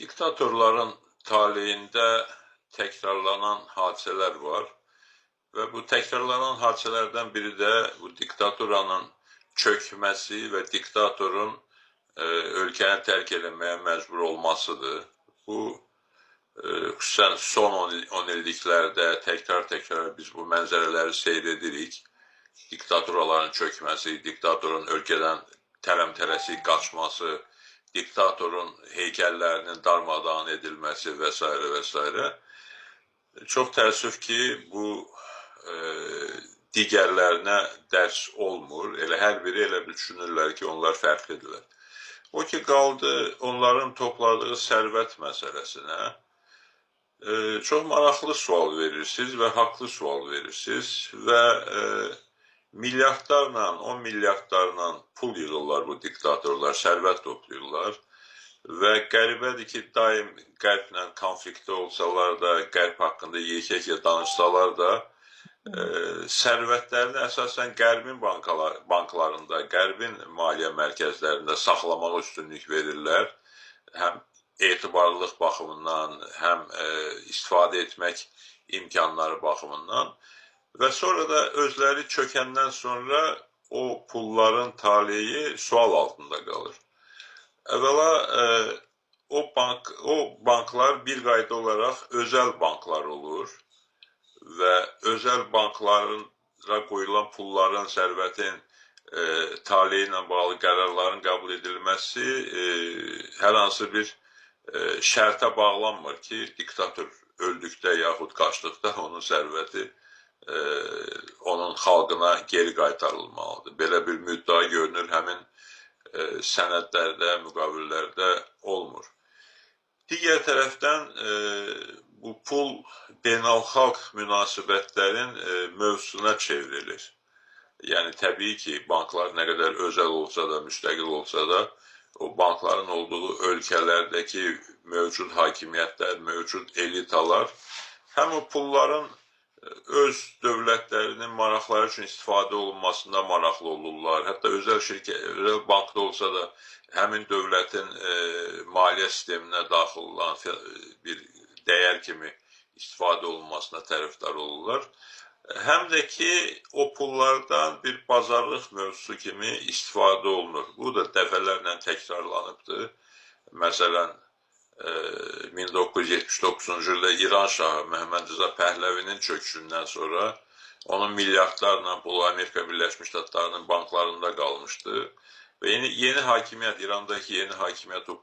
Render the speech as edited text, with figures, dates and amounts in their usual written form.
Diktatorların taleyində təkrarlanan hadisələr var və bu təkrarlanan hadisələrdən biri də bu diktatoranın çökməsi və diktatorun ölkəni tərk eləməyə məcbur olmasıdır. Bu, xüsusən son 10 illiklərdə təkrar biz bu mənzərələri seyr edirik. Diktatoraların çökməsi, diktatorun ölkədən tələm-tələsik qaçması, diktatorun heykəllərinin darmadağın edilməsi və s. və s. Çox təəssüf ki, bu digərlərinə dərs olmur. Elə hər biri elə düşünürlər ki, onlar fərqlidirlər. O ki, qaldı onların topladığı sərvət məsələsinə. Çox maraqlı sual verirsiniz və haqlı sual verirsiniz və milyardlarla, 10 milyardlarla pul yığırlar bu diktatorlar, sərvət toplayırlar və qəribədir ki, daim qərblə konfliktdə olsalar da, qərb haqqında yekə danışsalar da, sərvətlərini əsasən qərbin banklarında, qərbin maliyyə mərkəzlərində saxlamağa üstünlük verirlər. Həm etibarlılıq baxımından, həm istifadə etmək imkanları baxımından. Və sonra da özləri çökəndən sonra o pulların taleyi sual altında qalır. Əvvəla o banklar bir qayda olaraq özəl banklar olur və özəl banklara qoyulan pulların, sərvətin taleyi ilə bağlı qərarların qəbul edilməsi hər hansı bir şərtə bağlanmır ki, diktator öldükdə yaxud qaçdıqda onun sərvəti onun xalqına geri qaytarılmalıdır. Belə bir müddəa görünür, həmin sənədlərdə, müqavillərdə olmur. Digər tərəfdən bu pul beynəlxalq münasibətlərin mövzusuna çevrilir. Yəni, təbii ki, banklar nə qədər özəl olsa da, müstəqil olsa da, o bankların olduğu ölkələrdəki mövcud hakimiyyətlər, mövcud elitalar həm o pulların öz dövlətlərinin maraqları üçün istifadə olunmasında maraqlı olurlar. Hətta özəl bankda olsa da həmin dövlətin maliyyə sisteminə daxil olan bir dəyər kimi istifadə olunmasına tərəfdar olurlar. Həm də ki, o pullardan bir bazarlıq mövzusu kimi istifadə olunur. Bu da dəfələrlə təkrarlanıbdır. Məsələn, 1979-cu ildə İran şahı Məhəmməd Rza Pəhləvinin çöküşündən sonra onun milyardlarla pulu Amerika Birləşmiş Ştatlarının banklarında qalmışdı və yeni hakimiyyət, İrandakı yeni hakimiyyət o